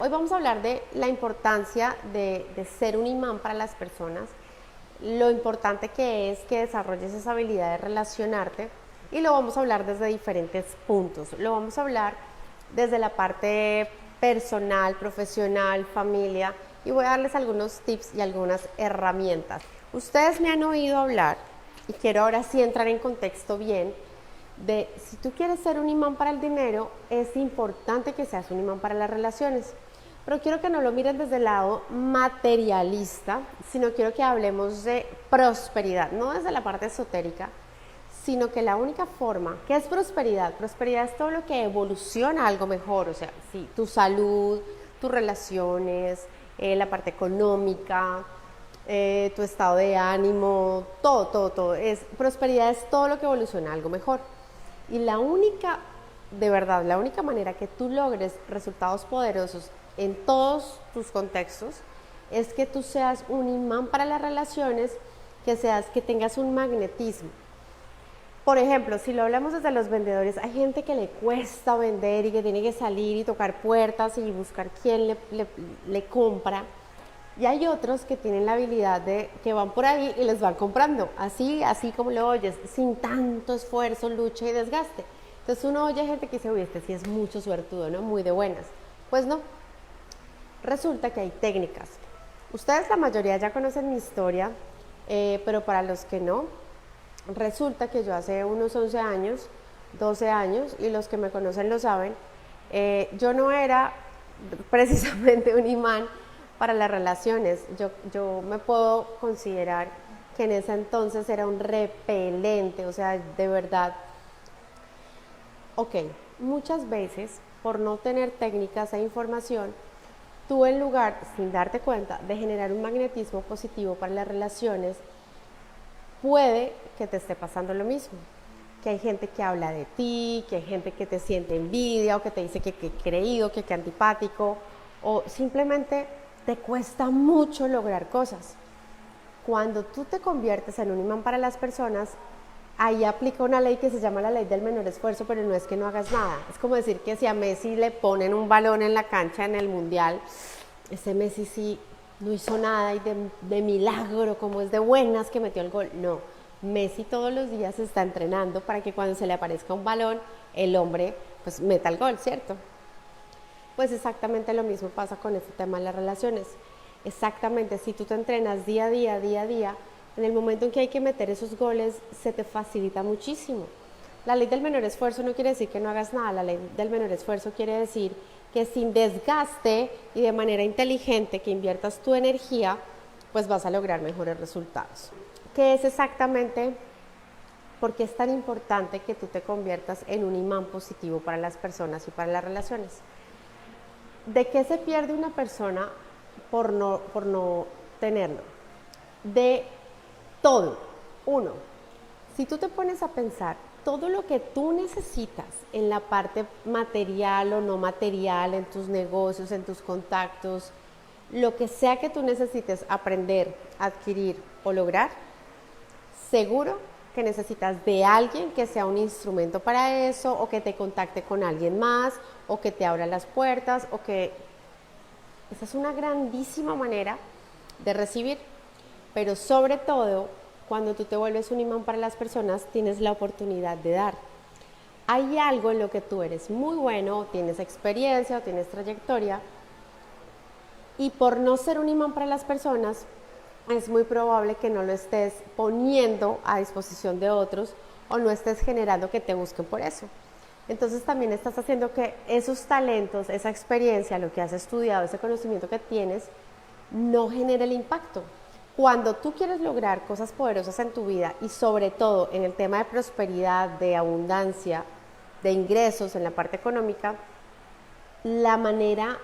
Hoy vamos a hablar de la importancia de ser un imán para las personas, lo importante que es que desarrolles esa habilidad de relacionarte, y lo vamos a hablar desde diferentes puntos. Lo vamos a hablar desde la parte personal, profesional, familia, y voy a darles algunos tips y algunas herramientas. Ustedes me han oído hablar, y quiero ahora sí entrar en contexto bien, de si tú quieres ser un imán para el dinero, es importante que seas un imán para las relaciones. Pero quiero que no lo miren desde el lado materialista, sino quiero que hablemos de prosperidad, no desde la parte esotérica, sino que la única forma, ¿qué es prosperidad? Prosperidad es todo lo que evoluciona a algo mejor, o sea, sí, tu salud, tus relaciones, la parte económica, tu estado de ánimo, todo. Prosperidad es todo lo que evoluciona a algo mejor. Y la única, de verdad, la única manera que tú logres resultados poderosos en todos tus contextos es que tú seas un imán para las relaciones, que tengas un magnetismo. Por ejemplo, si lo hablamos desde los vendedores, hay gente que le cuesta vender y que tiene que salir y tocar puertas y buscar quién le compra. Y hay otros que tienen la habilidad de que van por ahí y les van comprando, así como lo oyes, sin tanto esfuerzo, lucha y desgaste. Entonces uno oye gente que dice, uy, este sí es mucho suertudo, ¿no? Muy de buenas. Pues no, resulta que hay técnicas. Ustedes la mayoría ya conocen mi historia, pero para los que no, resulta que yo hace unos 11 años, 12 años, y los que me conocen lo saben, yo no era precisamente un imán para las relaciones. Yo me puedo considerar que en ese entonces era un repelente, o sea, de verdad. Ok, muchas veces por no tener técnicas e información, tú en lugar, sin darte cuenta, de generar un magnetismo positivo para las relaciones, puede que te esté pasando lo mismo. Que hay gente que habla de ti, que hay gente que te siente envidia o que te dice que creído, que antipático, o simplemente te cuesta mucho lograr cosas. Cuando tú te conviertes en un imán para las personas, ahí aplica una ley que se llama la ley del menor esfuerzo, pero no es que no hagas nada. Es como decir que si a Messi le ponen un balón en la cancha en el Mundial, ese Messi sí no hizo nada y de milagro, como es de buenas que metió el gol. No, Messi todos los días está entrenando para que cuando se le aparezca un balón, el hombre pues meta el gol, ¿cierto? Pues exactamente lo mismo pasa con este tema de las relaciones. Exactamente, si tú te entrenas día a día, en el momento en que hay que meter esos goles, se te facilita muchísimo. La ley del menor esfuerzo no quiere decir que no hagas nada, la ley del menor esfuerzo quiere decir que sin desgaste y de manera inteligente que inviertas tu energía, pues vas a lograr mejores resultados. ¿Qué es exactamente? Porque es tan importante que tú te conviertas en un imán positivo para las personas y para las relaciones. ¿De qué se pierde una persona por no tenerlo? De todo. Uno, si tú te pones a pensar todo lo que tú necesitas en la parte material o no material, en tus negocios, en tus contactos, lo que sea que tú necesites aprender, adquirir o lograr, seguro que necesitas de alguien que sea un instrumento para eso, o que te contacte con alguien más, o que te abra las puertas, o que... Esa es una grandísima manera de recibir, pero sobre todo, cuando tú te vuelves un imán para las personas, tienes la oportunidad de dar. Hay algo en lo que tú eres muy bueno, o tienes experiencia, o tienes trayectoria, y por no ser un imán para las personas, es muy probable que no lo estés poniendo a disposición de otros o no estés generando que te busquen por eso. Entonces también estás haciendo que esos talentos, esa experiencia, lo que has estudiado, ese conocimiento que tienes, no genere el impacto. Cuando tú quieres lograr cosas poderosas en tu vida y sobre todo en el tema de prosperidad, de abundancia, de ingresos en la parte económica, la manera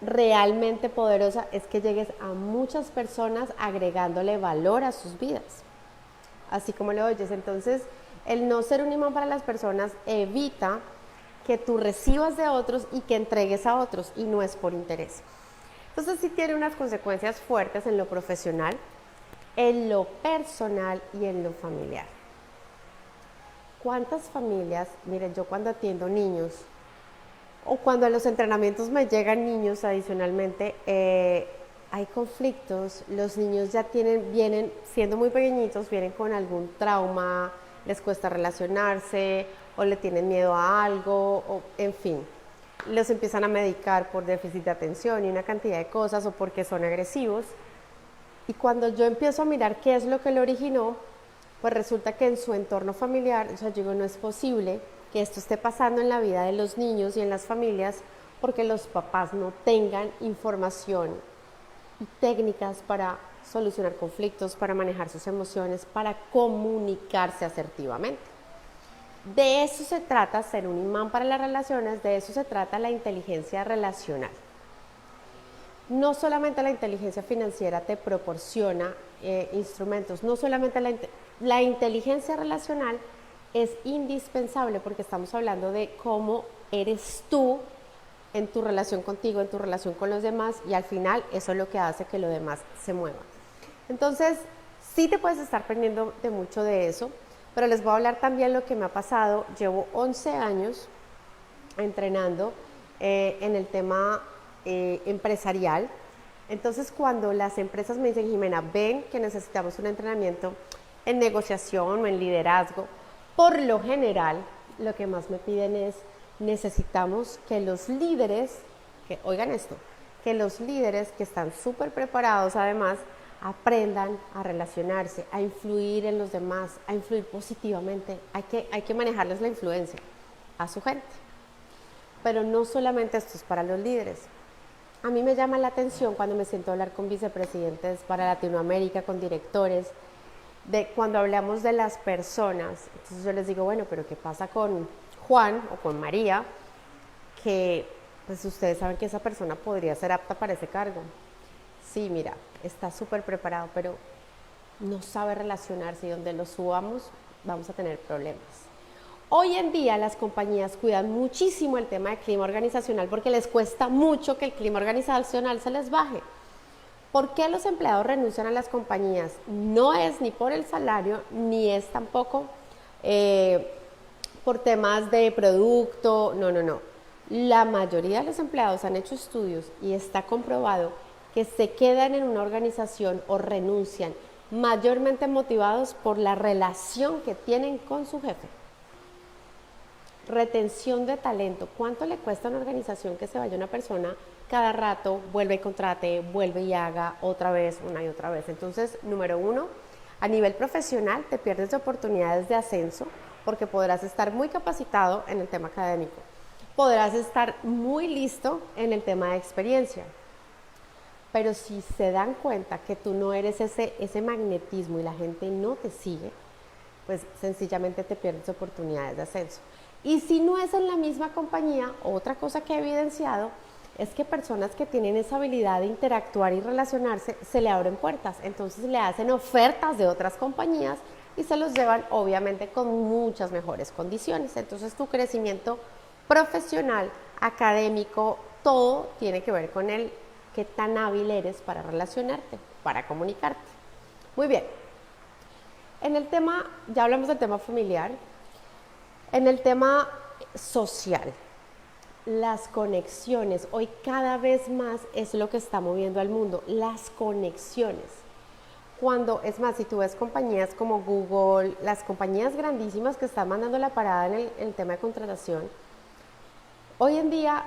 realmente poderosa es que llegues a muchas personas agregándole valor a sus vidas, así como lo oyes. Entonces, el no ser un imán para las personas evita que tú recibas de otros y que entregues a otros, y no es por interés. Entonces sí tiene unas consecuencias fuertes en lo profesional, en lo personal y en lo familiar. ¿Cuántas familias? Miren, yo cuando atiendo niños, O cuando a los entrenamientos me llegan niños adicionalmente, hay conflictos, los niños ya vienen siendo muy pequeñitos, vienen con algún trauma, les cuesta relacionarse o le tienen miedo a algo, o, en fin, los empiezan a medicar por déficit de atención y una cantidad de cosas o porque son agresivos. Y cuando yo empiezo a mirar qué es lo que lo originó, pues resulta que en su entorno familiar, o sea, yo digo, no es posible que esto esté pasando en la vida de los niños y en las familias porque los papás no tengan información y técnicas para solucionar conflictos, para manejar sus emociones, para comunicarse asertivamente. De eso se trata ser un imán para las relaciones, de eso se trata la inteligencia relacional. No solamente la inteligencia financiera te proporciona instrumentos, no solamente la inteligencia relacional es indispensable porque estamos hablando de cómo eres tú en tu relación contigo, en tu relación con los demás, y al final eso es lo que hace que lo demás se mueva. Entonces, sí te puedes estar perdiendo de mucho de eso, pero les voy a hablar también lo que me ha pasado. Llevo 11 años entrenando en el tema empresarial. Entonces, cuando las empresas me dicen, Jimena, ven que necesitamos un entrenamiento en negociación o en liderazgo, por lo general, lo que más me piden es, necesitamos que los líderes, oigan esto, que los líderes que están súper preparados además, aprendan a relacionarse, a influir en los demás, a influir positivamente. Hay que manejarles la influencia a su gente. Pero no solamente esto es para los líderes. A mí me llama la atención cuando me siento a hablar con vicepresidentes para Latinoamérica, con directores, de cuando hablamos de las personas. Entonces yo les digo, bueno, pero ¿qué pasa con Juan o con María? Que pues ustedes saben que esa persona podría ser apta para ese cargo. Sí, mira, está súper preparado, pero no sabe relacionarse y donde lo subamos vamos a tener problemas. Hoy en día las compañías cuidan muchísimo el tema de clima organizacional porque les cuesta mucho que el clima organizacional se les baje. ¿Por qué los empleados renuncian a las compañías? No es ni por el salario, ni es tampoco por temas de producto, no. La mayoría de los empleados han hecho estudios y está comprobado que se quedan en una organización o renuncian mayormente motivados por la relación que tienen con su jefe. Retención de talento. ¿Cuánto le cuesta a una organización que se vaya una persona cada rato, vuelve y contrate, vuelve y haga otra vez, una y otra vez? Entonces, número uno, a nivel profesional te pierdes de oportunidades de ascenso porque podrás estar muy capacitado en el tema académico. Podrás estar muy listo en el tema de experiencia. Pero si se dan cuenta que tú no eres ese magnetismo y la gente no te sigue, pues sencillamente te pierdes oportunidades de ascenso. Y si no es en la misma compañía, otra cosa que he evidenciado es que personas que tienen esa habilidad de interactuar y relacionarse, se le abren puertas. Entonces le hacen ofertas de otras compañías y se los llevan obviamente con muchas mejores condiciones. Entonces tu crecimiento profesional, académico, todo tiene que ver con el qué tan hábil eres para relacionarte, para comunicarte. Muy bien. En el tema, ya hablamos del tema familiar, en el tema social, las conexiones, hoy cada vez más es lo que está moviendo al mundo, las conexiones. Cuando, es más, si tú ves compañías como Google, las compañías grandísimas que están mandando la parada en el tema de contratación, hoy en día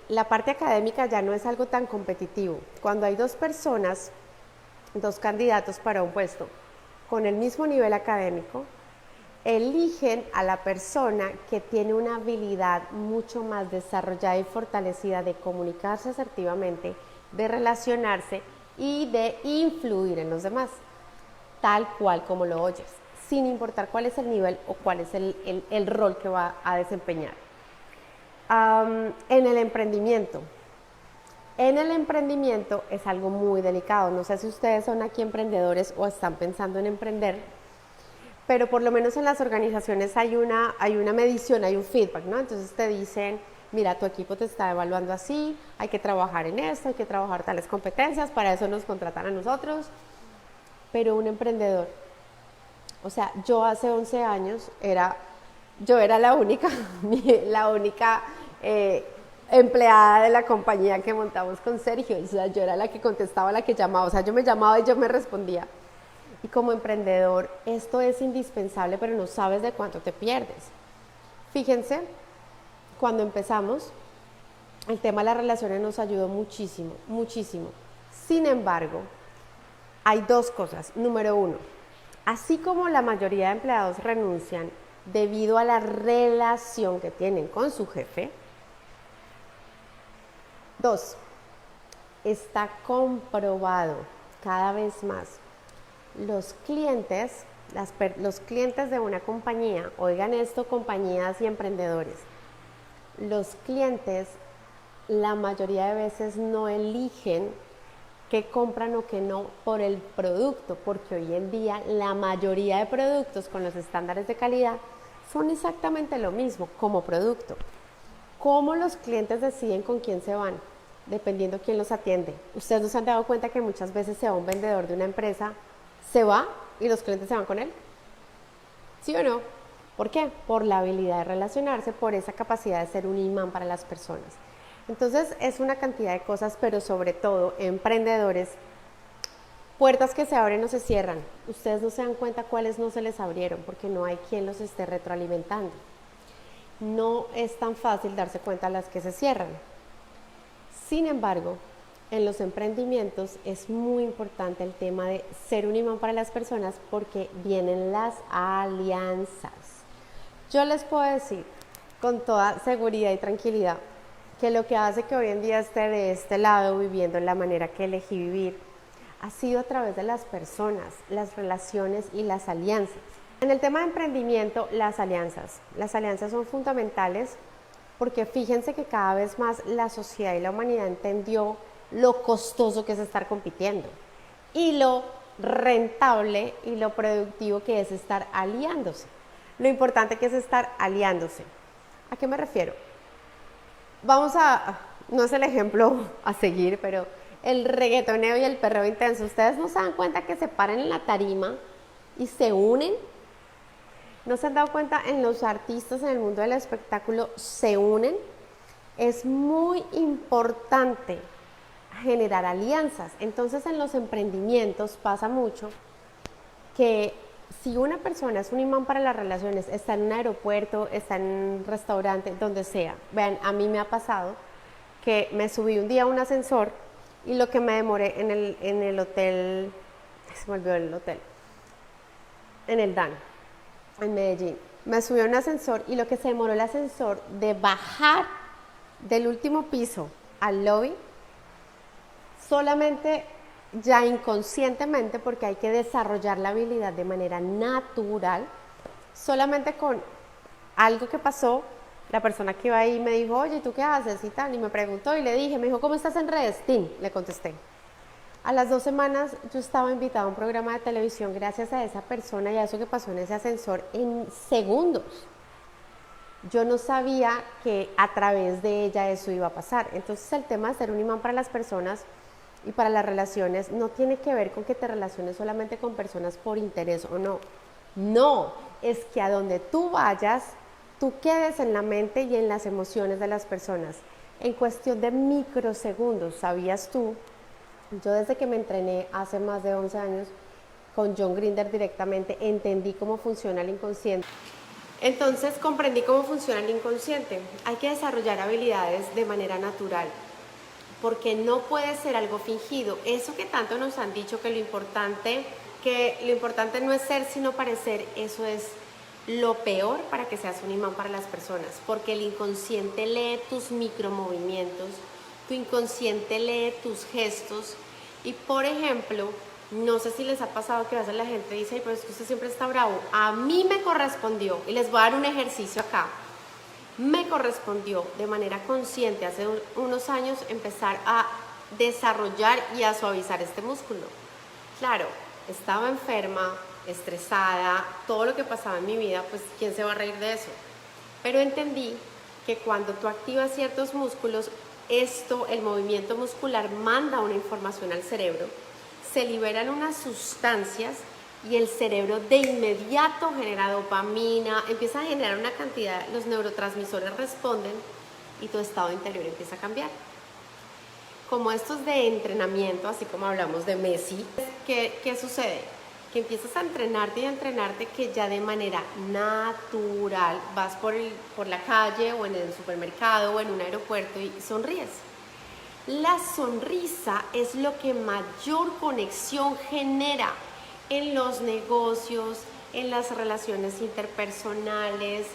la parte académica ya no es algo tan competitivo. Cuando hay dos personas, dos candidatos para un puesto con el mismo nivel académico, eligen a la persona que tiene una habilidad mucho más desarrollada y fortalecida de comunicarse asertivamente, de relacionarse y de influir en los demás, tal cual como lo oyes, sin importar cuál es el nivel o cuál es el rol que va a desempeñar. En el emprendimiento. En el emprendimiento es algo muy delicado. No sé si ustedes son aquí emprendedores o están pensando en emprender, pero por lo menos en las organizaciones hay una medición, hay un feedback, ¿no? Entonces te dicen, mira, tu equipo te está evaluando así, hay que trabajar en esto, hay que trabajar tales competencias, para eso nos contratan a nosotros. Pero un emprendedor, o sea, yo hace 11 años yo era la única empleada de la compañía que montamos con Sergio. O sea, yo era la que contestaba, la que llamaba. O sea, yo me llamaba y yo me respondía. Y como emprendedor, esto es indispensable, pero no sabes de cuánto te pierdes. Fíjense, cuando empezamos, el tema de las relaciones nos ayudó muchísimo, muchísimo. Sin embargo, hay dos cosas. Número uno, así como la mayoría de empleados renuncian debido a la relación que tienen con su jefe, dos, está comprobado cada vez más. Los clientes de una compañía, oigan esto, compañías y emprendedores, los clientes la mayoría de veces no eligen qué compran o qué no por el producto, porque hoy en día la mayoría de productos con los estándares de calidad son exactamente lo mismo como producto. ¿Cómo los clientes deciden con quién se van? Dependiendo quién los atiende. Ustedes no se han dado cuenta que muchas veces se va un vendedor de una empresa, se va y los clientes se van con él. ¿Sí o no? ¿Por qué? Por la habilidad de relacionarse, por esa capacidad de ser un imán para las personas. Entonces es una cantidad de cosas, pero sobre todo emprendedores, puertas que se abren o se cierran. Ustedes no se dan cuenta cuáles no se les abrieron porque no hay quien los esté retroalimentando. No es tan fácil darse cuenta de las que se cierran. Sin embargo, en los emprendimientos es muy importante el tema de ser un imán para las personas porque vienen las alianzas. Yo les puedo decir con toda seguridad y tranquilidad que lo que hace que hoy en día esté de este lado viviendo la manera que elegí vivir ha sido a través de las personas, las relaciones y las alianzas. En el tema de emprendimiento, las alianzas son fundamentales porque fíjense que cada vez más la sociedad y la humanidad entendió lo costoso que es estar compitiendo y lo rentable y lo productivo que es estar aliándose. Lo importante que es estar aliándose. ¿A qué me refiero? No es el ejemplo a seguir, pero el reggaetoneo y el perreo intenso, ¿ustedes no se dan cuenta que se paran en la tarima y se unen? ¿No se han dado cuenta en los artistas en el mundo del espectáculo se unen? Es muy importante generar alianzas. Entonces en los emprendimientos pasa mucho que si una persona es un imán para las relaciones, está en un aeropuerto, está en un restaurante, donde sea. Vean, a mí me ha pasado que me subí un día a un ascensor y lo que me demoré en el hotel, se me olvidó el hotel, en el DAN, en Medellín. Me subí a un ascensor y lo que se demoró el ascensor de bajar del último piso al lobby, solamente ya inconscientemente, porque hay que desarrollar la habilidad de manera natural, solamente con algo que pasó, la persona que iba ahí me dijo, oye, ¿tú qué haces? Y tal, y me preguntó y le dije, me dijo, ¿cómo estás en redes? ¡Tin! Le contesté. A las 2 semanas yo estaba invitada a un programa de televisión gracias a esa persona y a eso que pasó en ese ascensor en segundos. Yo no sabía que a través de ella eso iba a pasar. Entonces el tema de ser un imán para las personas y para las relaciones no tiene que ver con que te relaciones solamente con personas por interés o no. No, es que a donde tú vayas, tú quedes en la mente y en las emociones de las personas. En cuestión de microsegundos, ¿sabías tú? Yo desde que me entrené hace más de 11 años con John Grinder directamente, entendí cómo funciona el inconsciente. Entonces comprendí cómo funciona el inconsciente. Hay que desarrollar habilidades de manera natural, porque no puede ser algo fingido. Eso que tanto nos han dicho que lo importante no es ser sino parecer, eso es lo peor para que seas un imán para las personas, porque el inconsciente lee tus micromovimientos, tu inconsciente lee tus gestos y, por ejemplo, no sé si les ha pasado que a veces la gente dice, pero es que usted siempre está bravo. A mí me correspondió, y les voy a dar un ejercicio acá, me correspondió de manera consciente hace unos años empezar a desarrollar y a suavizar este músculo. Claro, estaba enferma, estresada, todo lo que pasaba en mi vida, pues ¿quién se va a reír de eso? Pero entendí que cuando tú activas ciertos músculos, el movimiento muscular manda una información al cerebro, se liberan unas sustancias y el cerebro de inmediato genera dopamina, empieza a generar una cantidad, los neurotransmisores responden y tu estado interior empieza a cambiar. Como estos de entrenamiento, así como hablamos de Messi, ¿qué sucede? Que empiezas a entrenarte y a entrenarte, que ya de manera natural vas por la calle o en el supermercado o en un aeropuerto y sonríes. La sonrisa es lo que mayor conexión genera en los negocios, en las relaciones interpersonales,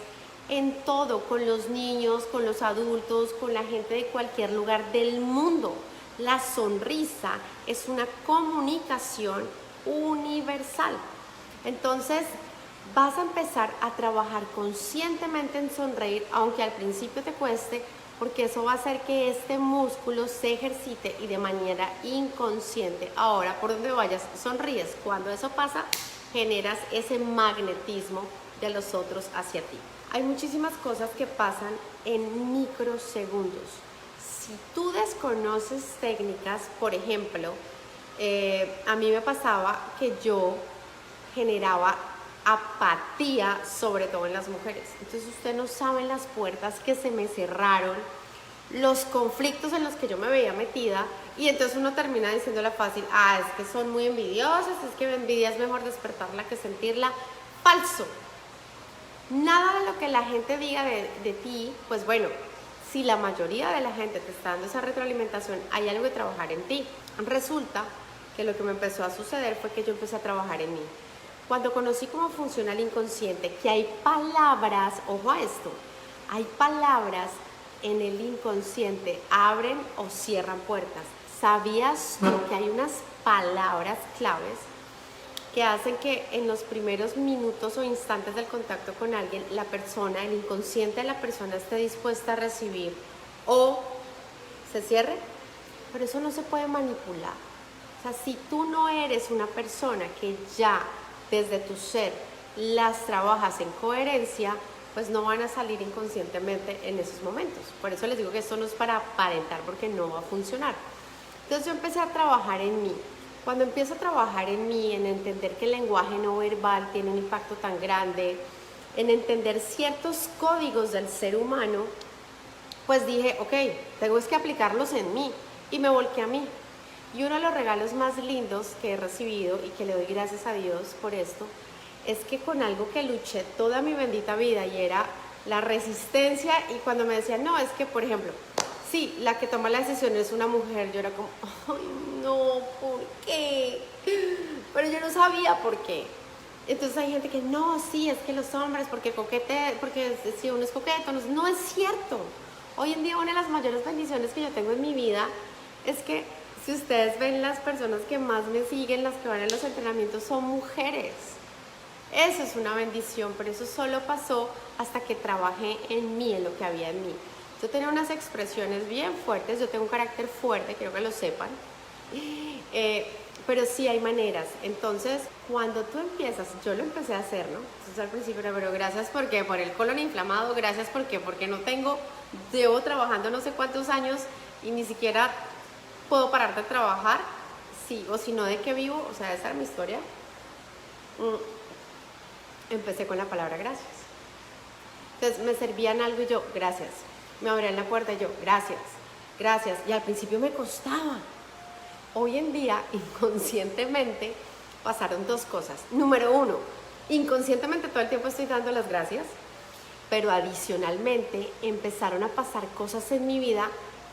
en todo, con los niños, con los adultos, con la gente de cualquier lugar del mundo. La sonrisa es una comunicación universal. Entonces, vas a empezar a trabajar conscientemente en sonreír, aunque al principio te cueste, porque eso va a hacer que este músculo se ejercite y de manera inconsciente. Ahora, por donde vayas, sonríes. Cuando eso pasa, generas ese magnetismo de los otros hacia ti. Hay muchísimas cosas que pasan en microsegundos. Si tú desconoces técnicas, por ejemplo, a mí me pasaba que yo generaba apatía, sobre todo en las mujeres. Entonces usted no sabe las puertas que se me cerraron, los conflictos en los que yo me veía metida, y entonces uno termina diciéndole fácil, es que son muy envidiosas, es que envidia es mejor despertarla que sentirla. Falso. Nada de lo que la gente diga de ti, pues bueno, si la mayoría de la gente te está dando esa retroalimentación, hay algo de trabajar en ti. Resulta que lo que me empezó a suceder fue que yo empecé a trabajar en mí. Cuando conocí cómo funciona el inconsciente, que hay palabras, ojo a esto, hay palabras en el inconsciente, abren o cierran puertas. ¿Sabías tú que hay unas palabras claves que hacen que en los primeros minutos o instantes del contacto con alguien, la persona, el inconsciente de la persona esté dispuesta a recibir o se cierre? Pero eso no se puede manipular. O sea, si tú no eres una persona que ya desde tu ser las trabajas en coherencia, pues no van a salir inconscientemente en esos momentos. Por eso les digo que esto no es para aparentar, porque no va a funcionar. Entonces yo empecé a trabajar en mí. Cuando empiezo a trabajar en mí, en entender que el lenguaje no verbal tiene un impacto tan grande, en entender ciertos códigos del ser humano, pues dije, ok, tengo que aplicarlos en mí, y me volqué a mí. Y uno de los regalos más lindos que he recibido, y que le doy gracias a Dios por esto, es que con algo que luché toda mi bendita vida, y era la resistencia, y cuando me decían, no, es que, por ejemplo, sí, la que toma la decisión es una mujer, yo era como, ay, no, ¿por qué? Pero yo no sabía por qué. Entonces hay gente que, no, sí, es que los hombres, porque si uno es coqueto, no es cierto. Hoy en día una de las mayores bendiciones que yo tengo en mi vida es que, si ustedes ven, las personas que más me siguen, las que van a los entrenamientos, son mujeres. Eso es una bendición, pero eso solo pasó hasta que trabajé en mí, en lo que había en mí. Yo tenía unas expresiones bien fuertes, yo tengo un carácter fuerte, quiero que lo sepan, pero sí hay maneras. Entonces, cuando tú empiezas, yo lo empecé a hacer, ¿no? Entonces al principio era, pero gracias porque por el colon inflamado, gracias porque no llevo trabajando no sé cuántos años y ni siquiera puedo parar de trabajar, sí, o si no, ¿de qué vivo? O sea, esa era mi historia. Empecé con la palabra gracias. Entonces me servían algo y yo, gracias. Me abrían la puerta y yo, gracias, gracias. Y al principio me costaba. Hoy en día, inconscientemente, pasaron dos cosas. Número uno, inconscientemente todo el tiempo estoy dando las gracias, pero adicionalmente empezaron a pasar cosas en mi vida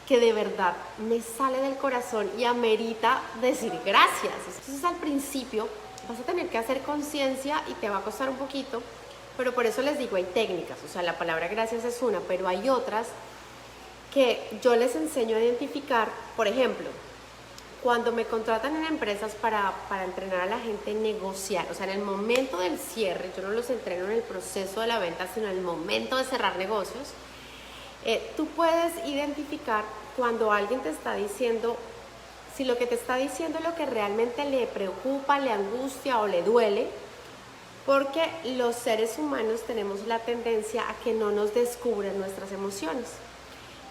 que de verdad me sale del corazón y amerita decir gracias. Entonces al principio vas a tener que hacer conciencia y te va a costar un poquito, pero por eso les digo, hay técnicas. O sea, la palabra gracias es una, pero hay otras que yo les enseño a identificar. Por ejemplo, cuando me contratan en empresas para entrenar a la gente en negociar, o sea, en el momento del cierre, yo no los entreno en el proceso de la venta, sino en el momento de cerrar negocios, tú puedes identificar cuando alguien te está diciendo, si lo que te está diciendo es lo que realmente le preocupa, le angustia o le duele, porque los seres humanos tenemos la tendencia a que no nos descubran nuestras emociones.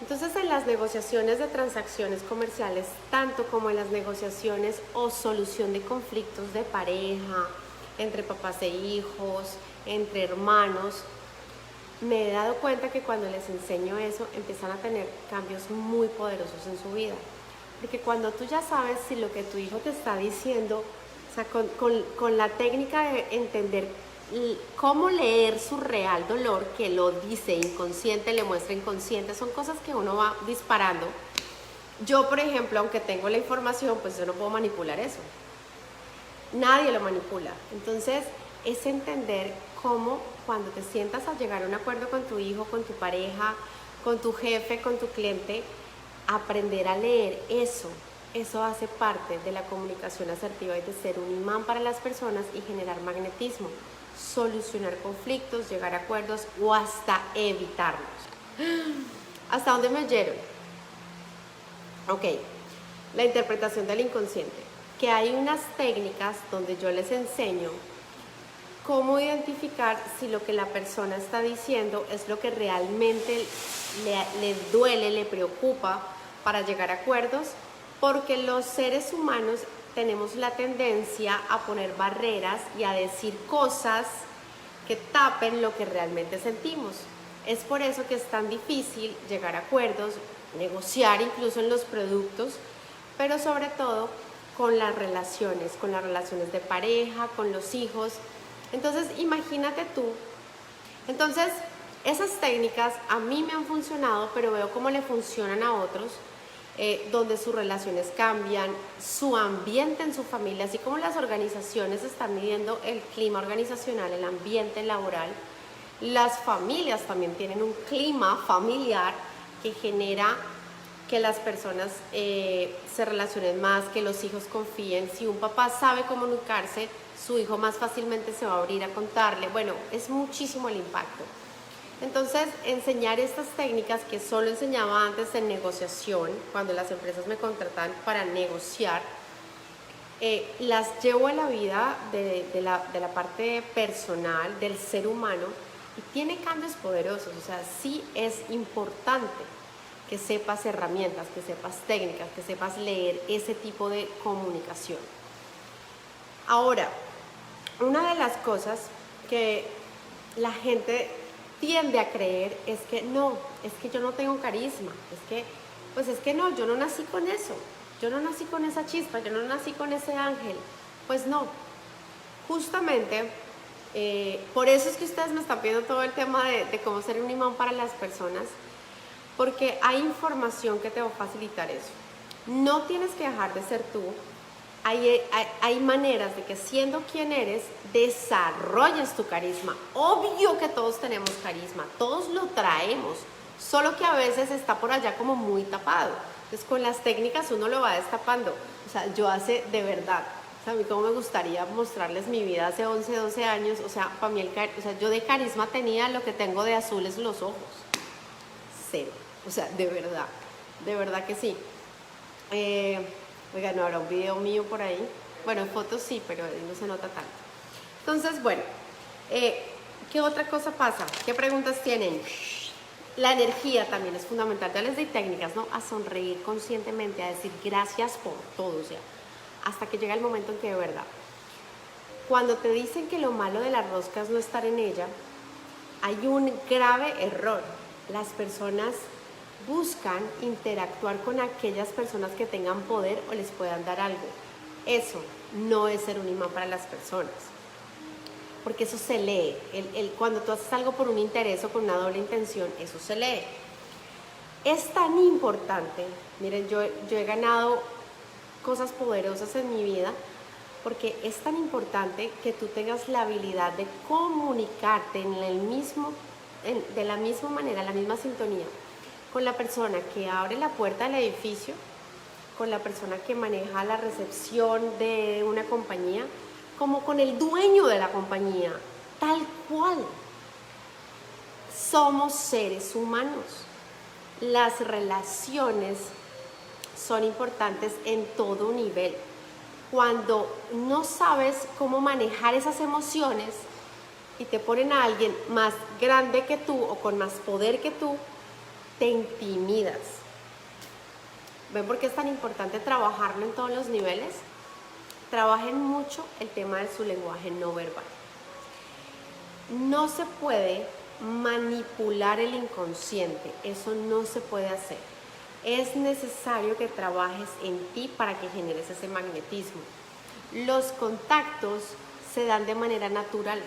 Entonces, en las negociaciones de transacciones comerciales, tanto como en las negociaciones o solución de conflictos de pareja, entre papás e hijos, entre hermanos, me he dado cuenta que cuando les enseño eso, empiezan a tener cambios muy poderosos en su vida. Porque cuando tú ya sabes si lo que tu hijo te está diciendo, o sea, con la técnica de entender cómo leer su real dolor, que lo dice inconsciente, le muestra inconsciente, son cosas que uno va disparando. Yo, por ejemplo, aunque tengo la información, pues yo no puedo manipular eso. Nadie lo manipula. Entonces, es entender cómo cuando te sientas a llegar a un acuerdo con tu hijo, con tu pareja, con tu jefe, con tu cliente, aprender a leer eso. Eso hace parte de la comunicación asertiva y de ser un imán para las personas y generar magnetismo, solucionar conflictos, llegar a acuerdos o hasta evitarlos. ¿Hasta dónde me oyeron? Ok, la interpretación del inconsciente, que hay unas técnicas donde yo les enseño cómo identificar si lo que la persona está diciendo es lo que realmente le duele, le preocupa para llegar a acuerdos, porque los seres humanos tenemos la tendencia a poner barreras y a decir cosas que tapen lo que realmente sentimos. Es por eso que es tan difícil llegar a acuerdos, negociar incluso en los productos, pero sobre todo con las relaciones de pareja, con los hijos. Entonces, imagínate tú. Entonces, esas técnicas a mí me han funcionado, pero veo cómo le funcionan a otros, donde sus relaciones cambian, su ambiente en su familia, así como las organizaciones están midiendo el clima organizacional, el ambiente laboral. Las familias también tienen un clima familiar que genera que las personas se relacionen más, que los hijos confíen. Si un papá sabe comunicarse, su hijo más fácilmente se va a abrir a contarle. Bueno, es muchísimo el impacto. Entonces, enseñar estas técnicas que solo enseñaba antes en negociación, cuando las empresas me contratan para negociar, las llevo a la vida de la parte personal, del ser humano, y tiene cambios poderosos. O sea, sí es importante que sepas herramientas, que sepas técnicas, que sepas leer ese tipo de comunicación. Ahora, una de las cosas que la gente tiende a creer es que no, es que yo no tengo carisma, es que no, yo no nací con eso, yo no nací con esa chispa, yo no nací con ese ángel. Pues no, justamente por eso es que ustedes me están pidiendo todo el tema de cómo ser un imán para las personas, porque hay información que te va a facilitar eso. No tienes que dejar de ser tú. Hay maneras de que siendo quien eres, desarrolles tu carisma. Obvio que todos tenemos carisma, todos lo traemos, solo que a veces está por allá como muy tapado. Entonces con las técnicas uno lo va destapando. O sea, yo de verdad, o sea, a mí como me gustaría mostrarles mi vida hace 11, 12 años. O sea, para mí yo de carisma tenía lo que tengo de azules los ojos. Cero. O sea, de verdad que sí. Oiga, no habrá un video mío por ahí. Bueno, en fotos sí, pero no se nota tanto. Entonces, bueno, ¿qué otra cosa pasa? ¿Qué preguntas tienen? La energía también es fundamental. Ya les doy técnicas, ¿no? A sonreír conscientemente, a decir gracias por todo, o sea, hasta que llega el momento en que de verdad. Cuando te dicen que lo malo de la rosca es no estar en ella, hay un grave error. Las personas buscan interactuar con aquellas personas que tengan poder o les puedan dar algo. Eso no es ser un imán para las personas, porque eso se lee. Cuando tú haces algo por un interés o con una doble intención, eso se lee. Es tan importante, miren, yo he ganado cosas poderosas en mi vida, porque es tan importante que tú tengas la habilidad de comunicarte de la misma manera, la misma sintonía, con la persona que abre la puerta del edificio, con la persona que maneja la recepción de una compañía, como con el dueño de la compañía, tal cual. Somos seres humanos. Las relaciones son importantes en todo nivel. Cuando no sabes cómo manejar esas emociones y te ponen a alguien más grande que tú o con más poder que tú, te intimidas. ¿Ven por qué es tan importante trabajarlo en todos los niveles? Trabajen mucho el tema de su lenguaje no verbal. No se puede manipular el inconsciente. Eso no se puede hacer. Es necesario que trabajes en ti para que generes ese magnetismo. Los contactos se dan de manera natural.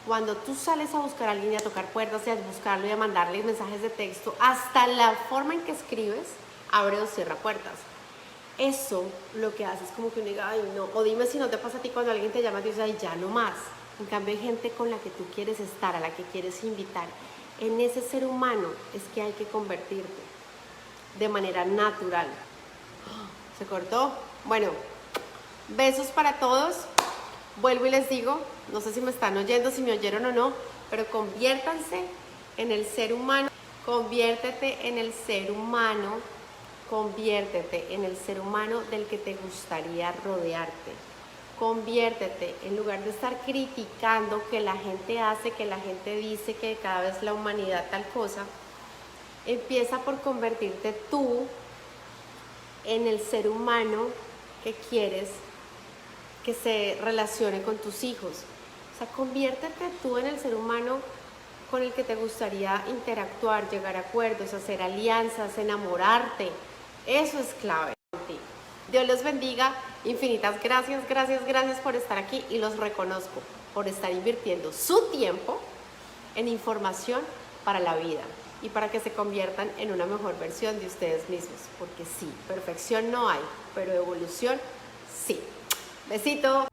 Cuando tú sales a buscar a alguien y a tocar puertas y a buscarlo y a mandarle mensajes de texto, hasta la forma en que escribes abre o cierra puertas. Eso lo que hace es como que uno diga, ay no, o dime si no te pasa a ti cuando alguien te llama y dices, ay ya no más. En cambio hay gente con la que tú quieres estar, a la que quieres invitar. En ese ser humano es que hay que convertirte de manera natural. ¿Se cortó? Bueno, besos para todos. Vuelvo y les digo, no sé si me están oyendo, si me oyeron o no, pero conviértanse en el ser humano, conviértete en el ser humano, conviértete en el ser humano del que te gustaría rodearte. Conviértete, en lugar de estar criticando que la gente hace, que la gente dice, que cada vez la humanidad tal cosa, empieza por convertirte tú en el ser humano que quieres que se relacione con tus hijos. O sea, conviértete tú en el ser humano con el que te gustaría interactuar, llegar a acuerdos, hacer alianzas, enamorarte. Eso es clave. Dios los bendiga. Infinitas gracias, gracias, gracias por estar aquí y los reconozco por estar invirtiendo su tiempo en información para la vida y para que se conviertan en una mejor versión de ustedes mismos. Porque sí, perfección no hay, pero evolución sí. Besito.